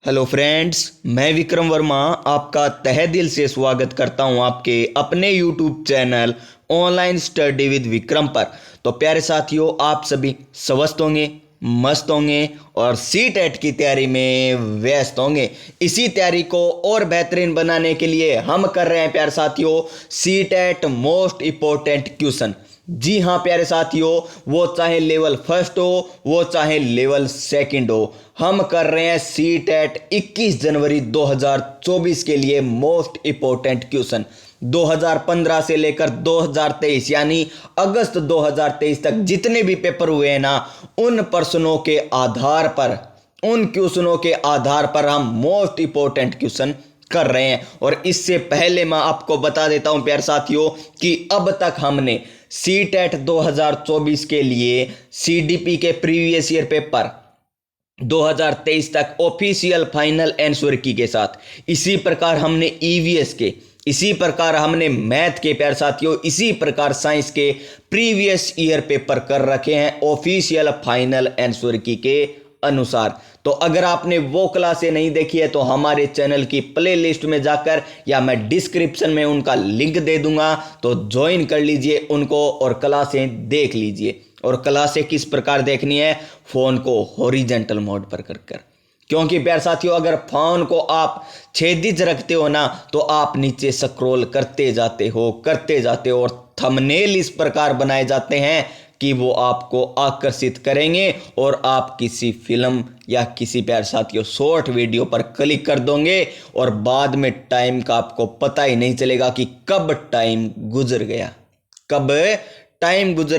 Hello friends, मैं विक्रम वर्मा आपका तहे दिल से स्वागत करता हूं आपके अपने YouTube channel online study with Vikram पर। तो प्यारे साथियों, आप सभी स्वस्थ होंगे, मस्त होंगे और सी टेट की तैयारी में व्यस्त होंगे। इसी तैयारी को और बेहतरीन बनाने के लिए हम कर रहे हैं प्यारे साथियों C TET most important question. जी हाँ प्यारे साथियों, वो चाहे लेवल फर्स्ट हो, वो चाहे लेवल सेकंड हो, हम कर रहे हैं सी टेट 21 जनवरी 2024 के लिए मोस्ट इम्पोर्टेंट क्वेश्चन। 2015 से लेकर 2023 यानी अगस्त 2023 तक जितने भी पेपर हुए हैं ना, उन प्रश्नों के आधार पर, उन क्वेश्चनों के आधार पर हम मोस्ट इम्पोर्टेंट क्वेश्चन कर रहे हैं। और इससे पहले मैं आपको बता देता हूं प्यारे साथियों कि अब तक हमने सी टेट 2024 के लिए सीडीपी के प्रीवियस ईयर पेपर 2023 तक ऑफिशियल फाइनल आंसर की के साथ, इसी प्रकार हमने ईवीएस के, इसी प्रकार हमने मैथ के प्यारे साथियों, इसी प्रकार साइंस के प्रीवियस ईयर पेपर कर रखे हैं ऑफिशियल फाइनल आंसर की के अनुसार। तो अगर आपने वो क्लासें नहीं देखी है तो हमारे चैनल की प्लेलिस्ट में जाकर, या मैं डिस्क्रिप्शन में उनका लिंक दे दूंगा, तो ज्वाइन कर लीजिए उनको और क्लासें देख लीजिए। और क्लासें किस प्रकार देखनी है? फोन को हॉरिजेंटल मोड पर कर, क्योंकि प्यारे साथियों अगर फोन को आप छेदित रखते हो ना, तो आप नीचे स्क्रॉल करते जाते हो और थंबनेल इस प्रकार बनाए जाते हैं कि वो आपको आकर्षित करेंगे और आप किसी फिल्म या किसी प्यारे साथियों शॉर्ट वीडियो पर क्लिक कर दोगे और बाद में टाइम का आपको पता ही नहीं चलेगा कि कब टाइम गुजर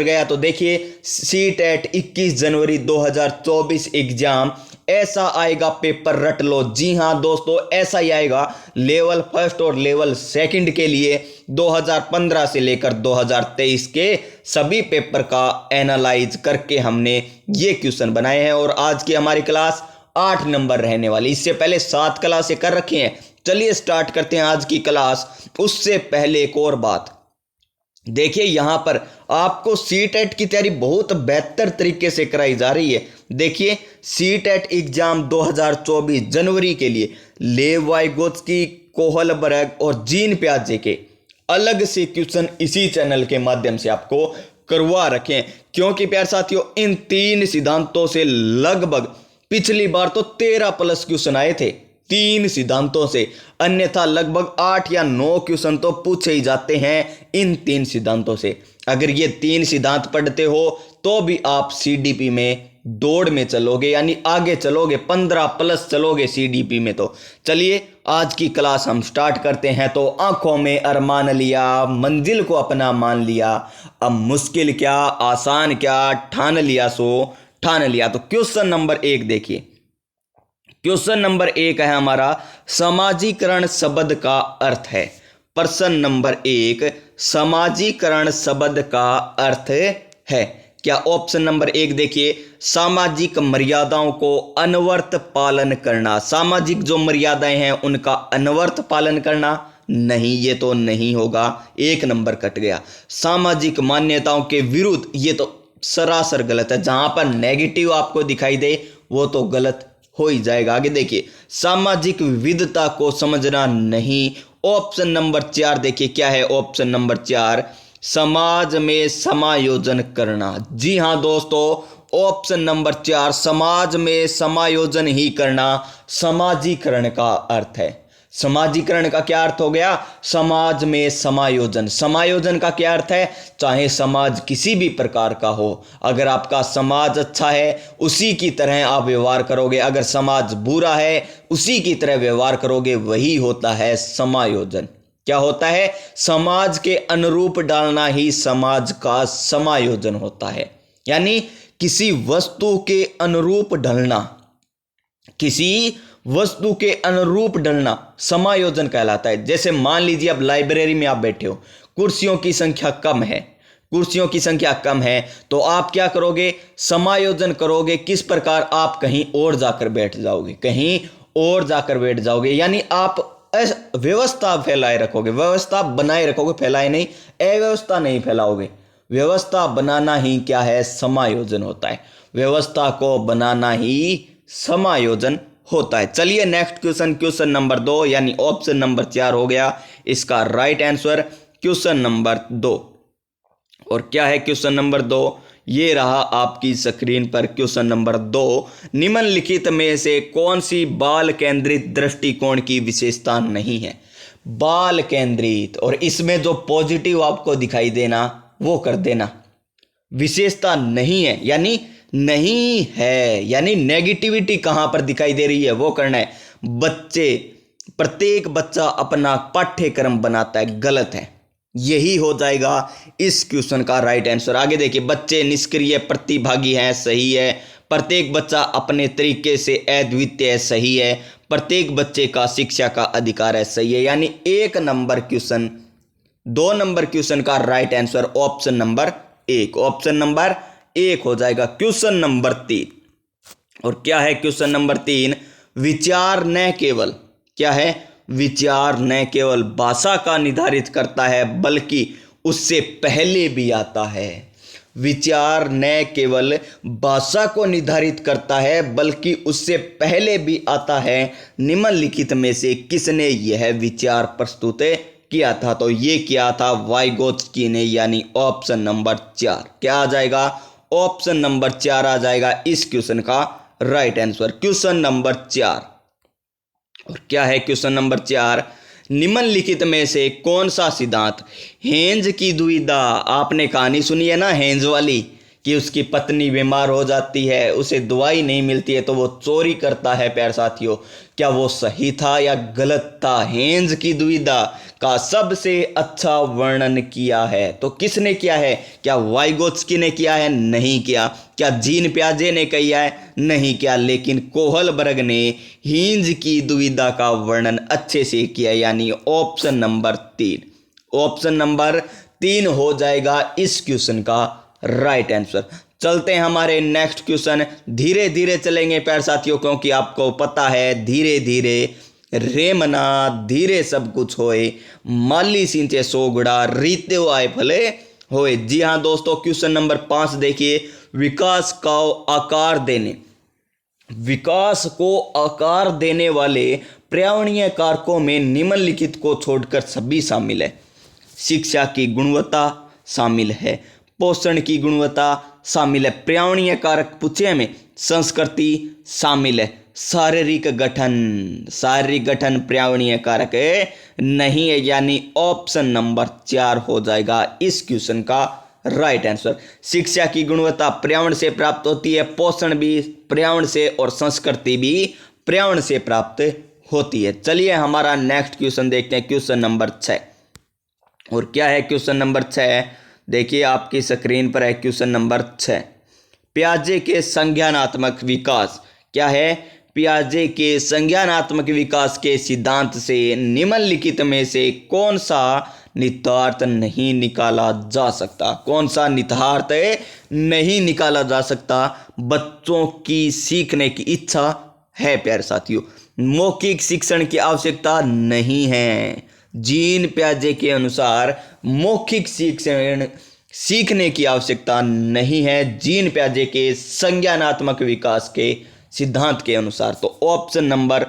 गया। तो देखिए, सी टेट 21 जनवरी 2024 एग्जाम ऐसा आएगा, पेपर रट लो। जी हाँ दोस्तों, ऐसा ही आएगा। लेवल फर्स्ट और लेवल सेकंड के लिए 2015 से लेकर 2023 के सभी पेपर का एनालाइज करके हमने ये क्वेश्चन बनाए हैं। और आज की हमारी क्लास 8 नंबर रहने वाली। इससे पहले 7 क्लासें कर रखी हैं। चलिए स्टार्ट करते हैं आज की क्लास। उससे पहले एक और बात देखिए, यहां पर आपको सी टेट की तैयारी बहुत बेहतर तरीके से कराई जा रही है। देखिए, सी टेट एग्जाम 2024 जनवरी के लिए लेव वाइगोत्स्की, कोहलबर्ग और जीन पियाजे के अलग से क्वेश्चन इसी चैनल के माध्यम से आपको करवा रखे हैं। क्योंकि प्यारे साथियों, इन 3 सिद्धांतों से लगभग पिछली बार तो 13 प्लस क्वेश्चन आए थे 3 सिद्धांतों से, अन्यथा लगभग 8 या 9 क्वेश्चन तो पूछे ही जाते हैं इन 3 सिद्धांतों से। अगर ये 3 सिद्धांत पढ़ते हो तो भी आप सीडीपी में दौड़ में चलोगे, यानी आगे चलोगे, 15 प्लस चलोगे सीडीपी में। तो चलिए आज की क्लास हम स्टार्ट करते हैं। तो आंखों में अरमान लिया, मंजिल को अपना मान लिया, अब मुश्किल क्या आसान क्या, ठान लिया सो ठान लिया। तो क्वेश्चन नंबर 1 देखिए। क्वेश्चन नंबर 1 है हमारा, समाजीकरण शब्द का अर्थ है। प्रश्न नंबर 1, समाजीकरण शब्द का अर्थ है क्या? ऑप्शन नंबर 1 देखिए, सामाजिक मर्यादाओं को अनवर्त पालन करना। सामाजिक जो मर्यादाएं हैं उनका अनवर्त पालन करना, नहीं, ये तो नहीं होगा, 1 नंबर कट गया। सामाजिक मान्यताओं के विरुद्ध, ये तो सरासर गलत है। जहां पर नेगेटिव आपको दिखाई दे वो तो गलत हो ही जाएगा। आगे देखिए, सामाजिक विविधता को समझना, नहीं। ऑप्शन नंबर 4 देखिए क्या है। ऑप्शन नंबर 4, समाज में समायोजन करना। जी हाँ दोस्तों, ऑप्शन नंबर 4, समाज में समायोजन ही करना समाजीकरण का अर्थ है। समाजीकरण का क्या अर्थ हो गया? समाज में समायोजन। समायोजन का क्या अर्थ है? चाहे समाज किसी भी प्रकार का हो, अगर आपका समाज अच्छा है उसी की तरह आप व्यवहार करोगे, अगर समाज बुरा है उसी की तरह व्यवहार करोगे, वही होता है समायोजन। क्या होता है? समाज के अनुरूप डालना ही समाज का समायोजन होता है। यानी किसी वस्तु के अनुरूप ढलना, किसी वस्तु के अनुरूप ढलना समायोजन कहलाता है। जैसे मान लीजिए अब लाइब्रेरी में आप बैठे हो, कुर्सियों की संख्या कम है, कुर्सियों की संख्या कम है, तो आप क्या करोगे? समायोजन करोगे। किस प्रकार? आप कहीं और जाकर बैठ जाओगे, कहीं और जाकर बैठ जाओगे, यानी आप व्यवस्था फैलाए रखोगे, व्यवस्था बनाए रखोगे, फैलाए नहीं, अव्यवस्था नहीं फैलाओगे। व्यवस्था बनाना ही क्या है? समायोजन होता है। व्यवस्था को बनाना ही समायोजन होता है। चलिए नेक्स्ट क्वेश्चन, क्वेश्चन नंबर 2 यानी ऑप्शन नंबर 4 हो गया इसका राइट आंसर, क्वेश्चन नंबर 2। और क्या है क्वेश्चन नंबर 2? ये रहा आपकी स्क्रीन पर क्वेश्चन नंबर 2। निम्नलिखित में से कौन सी बाल केंद्रित दृष्टिकोण की विशेषता नहीं है? बाल केंद्रित, और इसमें जो पॉजिटिव आपको दिखाई देना वो कर देना। विशेषता नहीं है यानी नहीं है, यानी नेगेटिविटी कहां पर दिखाई दे रही है वो करना है। प्रत्येक बच्चा अपना पाठ्यक्रम बनाता है, गलत है। यही हो जाएगा इस क्वेश्चन का राइट आंसर। आगे देखिए, बच्चे निष्क्रिय प्रतिभागी हैं, सही है। प्रत्येक बच्चा अपने तरीके से अद्वितीय है, सही है। प्रत्येक बच्चे का शिक्षा का अधिकार है, सही है। यानी 1 नंबर क्वेश्चन, 2 नंबर क्वेश्चन का right answer option number 1, option number 1 हो जाएगा। क्वेश्चन नंबर 3, और क्या है क्वेश्चन नंबर 3? विचार न केवल, क्या है? विचार न केवल भाषा का निर्धारित करता है बल्कि उससे पहले भी आता है। विचार न केवल भाषा को निर्धारित करता है बल्कि उससे पहले भी आता है। निम्नलिखित में से किसने यह विचार प्रस्तुत किया था? तो ये किया था वाइगोत्स्की ने, यानी ऑप्शन नंबर 4। क्या आ जाएगा? ऑप्शन नंबर 4 आ जाएगा इस क्वेश्चन का राइट आंसर, क्वेश्चन नंबर 4। और क्या है क्वेश्चन नंबर 4? निम्नलिखित में से कौन सा सिद्धांत हेंज की दुविधा, आपने कहानी सुनी है ना हेंज वाली, कि उसकी पत्नी बीमार हो जाती है, उसे दवाई नहीं मिलती है तो वो चोरी करता है प्यारे साथियों, क्या वो सही था या गलत था? हेंज की दुविधा का सबसे अच्छा वर्णन किया है तो किसने किया है? क्या वाइगोत्स्की ने किया है? नहीं किया। क्या जीन प्याजे ने किया है? नहीं किया। लेकिन कोहलबर्ग ने हेंज की दुविधा का वर्णन अच्छे से किया, यानी ऑप्शन नंबर 3, ऑप्शन नंबर 3 हो जाएगा इस क्वेश्चन का राइट आंसर। चलते हैं हमारे नेक्स्ट क्वेश्चन, धीरे धीरे चलेंगे प्यारे साथियों, क्योंकि आपको पता है धीरे धीरे रेमना धीरे सब कुछ होए, माली सिंचे सोगड़ा रीते आए फले होए। जी हाँ दोस्तों, क्वेश्चन नंबर 5 देखिए, विकास को आकार देने वाले पर्यावरणीय कारकों में निम्नलिखित को छोड़कर सभी शामिल है। शिक्षा की गुणवत्ता शामिल है, पोषण की गुणवत्ता शामिल है, पर्यावरणीय कारक पूछे हमें, संस्कृति शामिल है, शारीरिक गठन पर्यावरणीय कारक नहीं है, यानी ऑप्शन नंबर 4 हो जाएगा इस क्वेश्चन का राइट आंसर। शिक्षा की गुणवत्ता पर्यावरण से प्राप्त होती है, पोषण भी पर्यावरण से और संस्कृति भी पर्यावरण से प्राप्त होती है। चलिए हमारा नेक्स्ट क्वेश्चन देखते हैं, क्वेश्चन नंबर 6। और क्या है क्वेश्चन नंबर 6? देखिए आपकी स्क्रीन पर है क्वेश्चन नंबर 6। पियाजे के संज्ञानात्मक विकास, क्या है? पियाजे के संज्ञानात्मक विकास के सिद्धांत से निम्नलिखित में से कौन सा निहितार्थ नहीं निकाला जा सकता? कौन सा निहितार्थ नहीं निकाला जा सकता? बच्चों की सीखने की इच्छा है प्यारे साथियों, मौखिक शिक्षण की आवश्यकता नहीं है। जीन प्याजे के अनुसार मौखिक शिक्षण सीखने की आवश्यकता नहीं है, जीन प्याजे के संज्ञानात्मक विकास के सिद्धांत के अनुसार। तो ऑप्शन नंबर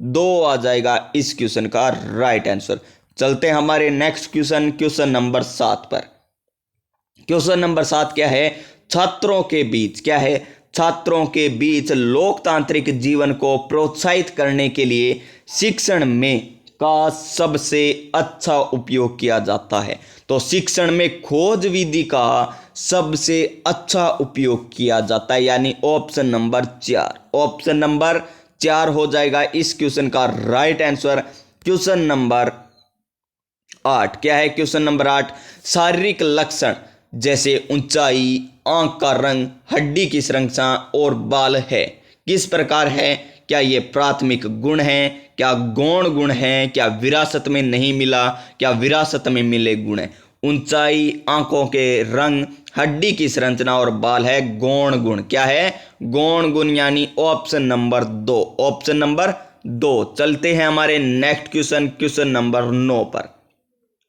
2 आ जाएगा इस क्वेश्चन का राइट आंसर। चलते हैं हमारे नेक्स्ट क्वेश्चन, क्वेश्चन नंबर 7 पर। क्वेश्चन नंबर 7 क्या है? छात्रों के बीच, क्या है? छात्रों के बीच लोकतांत्रिक जीवन को प्रोत्साहित करने के लिए शिक्षण में का सबसे अच्छा उपयोग किया जाता है। तो शिक्षण में खोज विधि का सबसे अच्छा उपयोग किया जाता है, यानी ऑप्शन नंबर 4, ऑप्शन नंबर 4 हो जाएगा इस क्वेश्चन का राइट आंसर। क्वेश्चन नंबर 8 क्या है? क्वेश्चन नंबर 8, शारीरिक लक्षण जैसे ऊंचाई, आंख का रंग, हड्डी की संरचना और बाल है किस प्रकार है? क्या ये प्राथमिक गुण हैं? क्या गौण गुण हैं? क्या विरासत में नहीं मिला? क्या विरासत में मिले गुण हैं? ऊंचाई, आंखों के रंग, हड्डी की संरचना और बाल है गौण गुण। क्या है? गौण गुण, यानी ऑप्शन नंबर 2, ऑप्शन नंबर 2। चलते हैं हमारे नेक्स्ट क्वेश्चन, क्वेश्चन नंबर 9 पर।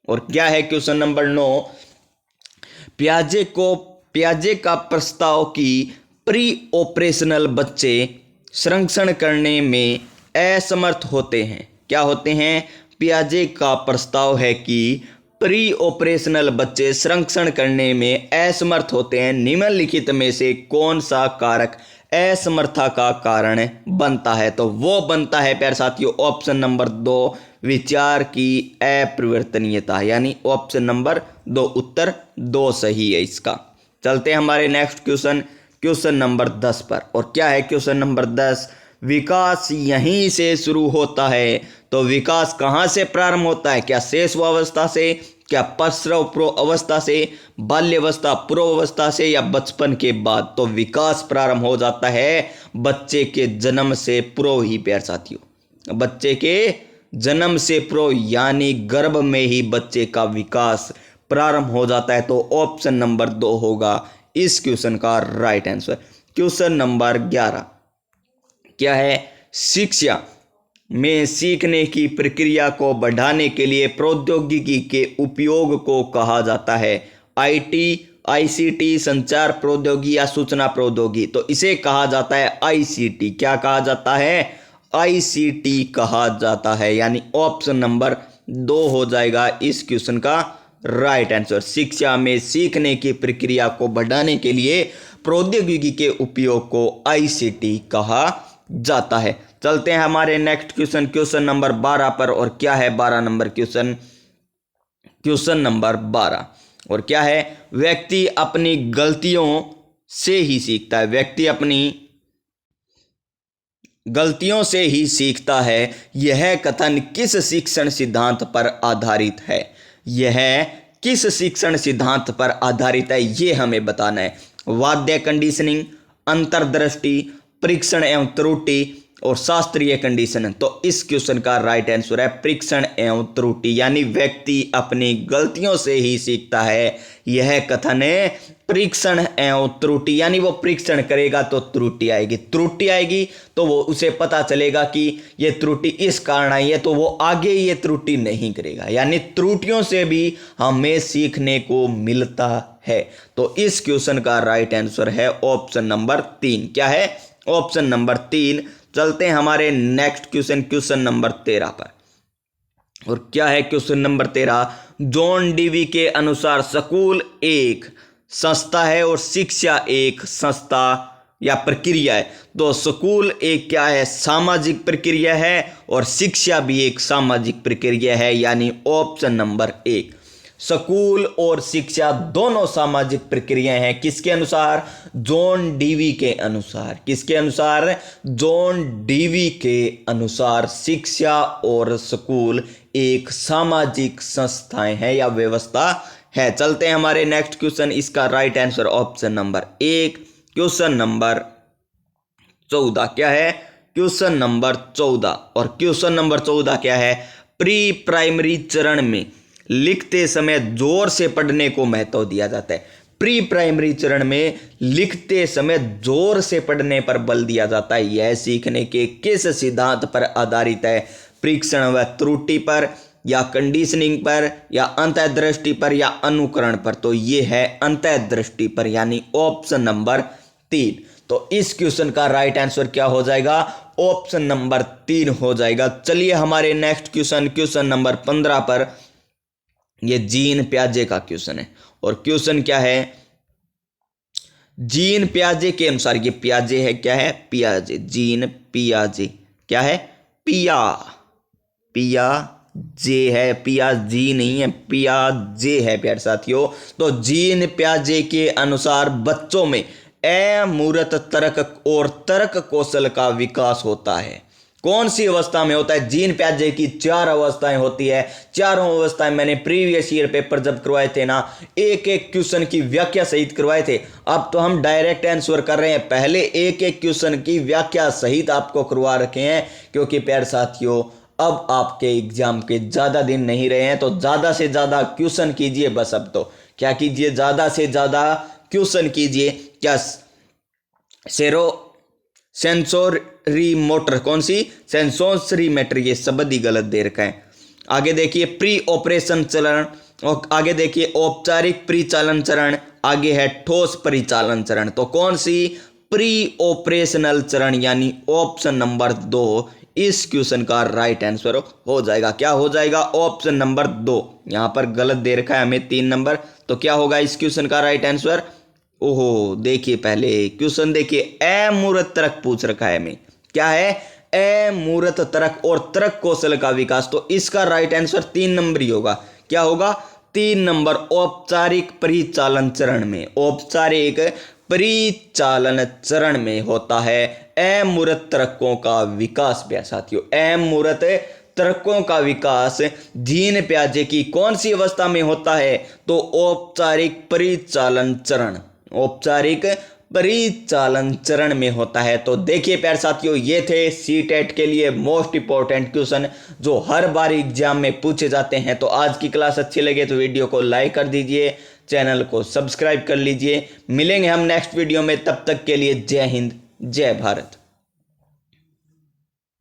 और क्या है क्वेश्चन नंबर 9? पियाजे का प्रस्ताव की प्री ऑपरेशनल बच्चे संरक्षण करने में असमर्थ होते हैं। क्या होते हैं? पियाजे का प्रस्ताव है कि प्री ऑपरेशनल बच्चे संरक्षण करने में असमर्थ होते हैं। निम्नलिखित में से कौन सा कारक असमर्थता का कारण बनता है? तो वो बनता है प्यारे साथियों ऑप्शन नंबर 2, विचार की अपरिवर्तनीयता, यानी ऑप्शन नंबर 2, उत्तर 2 सही है इसका। चलते हैं हमारे नेक्स्ट क्वेश्चन नंबर 10 पर। और क्या है क्वेश्चन नंबर 10? विकास यहीं से शुरू होता है। तो विकास कहाँ से प्रारंभ होता है? क्या शैशवावस्था से, क्या प्रसव पूर्व अवस्था से, बाल्यावस्था पूर्व अवस्था से, या बचपन के बाद? तो विकास प्रारंभ हो जाता है बच्चे के जन्म से पूर्व ही प्यारे साथियों, बच्चे के जन्म से पूर्व यानी गर्भ में ही बच्चे का विकास प्रारंभ हो जाता है। तो ऑप्शन नंबर 2 होगा इस क्वेश्चन का राइट आंसर। क्वेश्चन नंबर 11 क्या है? शिक्षा में सीखने की प्रक्रिया को बढ़ाने के लिए प्रौद्योगिकी के उपयोग को कहा जाता है? आईटी, आईसीटी, संचार प्रौद्योगिकी या सूचना प्रौद्योगिकी? तो इसे कहा जाता है आईसीटी। क्या कहा जाता है? आईसीटी कहा जाता है, यानी ऑप्शन नंबर 2 हो जाएगा इस क्वेश्चन का राइट आंसर। शिक्षा में सीखने की प्रक्रिया को बढ़ाने के लिए प्रौद्योगिकी के उपयोग को आईसीटी कहा जाता है। चलते हैं हमारे नेक्स्ट क्वेश्चन नंबर 12 पर। और क्या है 12 नंबर क्वेश्चन नंबर 12 और क्या है? व्यक्ति अपनी गलतियों से ही सीखता है। व्यक्ति अपनी गलतियों से ही सीखता है। यह कथन किस शिक्षण सिद्धांत पर आधारित है? यह किस शिक्षण सिद्धांत पर आधारित है, ये हमें बताना है। वाद्य कंडीशनिंग, अंतर्दृष्टि, परीक्षण एवं त्रुटि और शास्त्रीय कंडीशन? तो इस क्वेश्चन का राइट आंसर है परीक्षण एवं त्रुटि, यानी व्यक्ति अपनी गलतियों से ही सीखता है। यह कथन है परीक्षण एवं त्रुटि, यानी वो परीक्षण करेगा तो त्रुटि आएगी तो वो उसे पता चलेगा कि ये त्रुटि इस कारण आई है, तो वो आगे ये त्रुटि नहीं करेगा। यानी त्रुटियों से भी हमें सीखने को मिलता है। तो इस क्वेश्चन का राइट आंसर है ऑप्शन नंबर 3। क्या है? Option number 3। चलते हैं हमारे नेक्स्ट क्वेश्चन नंबर 13 पर। और क्या है क्वेश्चन नंबर 13? जॉन डीवी के अनुसार स्कूल एक संस्था है और शिक्षा एक संस्था या प्रक्रिया है। तो स्कूल एक क्या है? सामाजिक प्रक्रिया है और शिक्षा भी एक सामाजिक प्रक्रिया है, यानी ऑप्शन नंबर 1। स्कूल और शिक्षा दोनों सामाजिक प्रक्रियाएं हैं। किसके अनुसार? जॉन डीवी के अनुसार। किसके अनुसार? जॉन डीवी के अनुसार शिक्षा और स्कूल एक सामाजिक संस्थाएं हैं या व्यवस्था है। चलते हैं हमारे नेक्स्ट क्वेश्चन। इसका right answer option number 1, question number 14। क्या है? Question number 14। और क्वेश्चन नंबर 14 क्या है? प्री प्राइमरी चरण में लिखते समय जोर से पढ़ने को महत्व दिया जाता है। प्री प्राइमरी चरण में लिखते समय जोर से पढ़ने पर बल दिया जाता है। यह सीखने के किस सिद्धांत पर आधारित है? परीक्षण व त्रुटि पर, या कंडीशनिंग पर, या अंतर्दृष्टि पर, या अनुकरण पर? तो ये है अंतर्दृष्टि पर, यानी ऑप्शन नंबर 3। तो इस क्वेश्चन का राइट आंसर क्या हो जाएगा? ऑप्शन नंबर 3 हो जाएगा। चलिए हमारे नेक्स्ट क्वेश्चन नंबर 15 पर। ये जीन पियाजे का क्वेश्चन है। और क्वेश्चन क्या है? जीन पियाजे के अनुसार, ये पियाजे है, क्या है? पियाजे, जीन पियाजे क्या है? पियाजे है, पियाजी नहीं है, पियाजे है प्यारे साथियों। तो जीन पियाजे के अनुसार बच्चों में अमूर्त तर्क और तर्क कौशल का विकास होता है। कौन सी अवस्था में होता है? जीन पियाजे की 4 अवस्थाएं होती है। चारों अवस्थाएं मैंने प्रीवियस ईयर पेपर जब करवाए थे ना, एक एक क्वेश्चन की व्याख्या सहित करवाए थे। अब तो हम डायरेक्ट आंसर कर रहे हैं, पहले एक एक क्वेश्चन की व्याख्या सहित आपको करवा रखे हैं, क्योंकि प्यारे साथियों अब आपके एग्जाम के ज़्यादा दिन नहीं रहे हैं। तो ज़्यादा से ज़्यादा क्वेश्चन कीजिए बस। अब तो क्या कीजिए? ज़्यादा से ज़्यादा क्वेश्चन कीजिए। क्या सेंसोरी मोटर, कौन सी? सेंसोरी मोटर, ये शब्द ही गलत दे रखा है। आगे देखिए प्री ऑपरेशन चरण, और आगे देखिए औपचारिक परिचालन चरण, आगे है ठोस परिचालन चरण। तो कौन सी प्री ऑपरेशनल चरण यानी ऑप्शन नंबर 2 इस क्वेश्चन का राइट आंसर हो जाएगा। क्या हो जाएगा? Option number 2। यहां पर गलत दे रखा है हमें 3 नंबर, तो क्या होगा इस क्वेश्चन का राइट आंसर? ओहो, देखिए पहले क्वेश्चन देखिए, अमूर्त तर्क पूछ रखा है हमें। क्या है? अमूर्त तर्क और तर्क कौशल का विकास, तो इसका राइट आंसर 3 नंबर ही होगा। क्या होगा? 3 नंबर, औपचारिक परिचालन चरण में। औपचारिक परिचालन चरण में होता है अमूर्त तर्कों का विकास। साथियों, अमूर्त तर्कों का विकास जीन प्याजे की कौन सी अवस्था में होता है? तो औपचारिक परिचालन चरण, औपचारिक परिचालन चरण में होता है। तो देखिए प्यारे साथियों, ये थे सीटेट के लिए मोस्ट इंपॉर्टेंट क्वेश्चन जो हर बार एग्जाम में पूछे जाते हैं। तो आज की क्लास अच्छी लगे तो वीडियो को लाइक कर दीजिए, चैनल को सब्सक्राइब कर लीजिए। मिलेंगे हम नेक्स्ट वीडियो में, तब तक के लिए जय हिंद, जय भारत।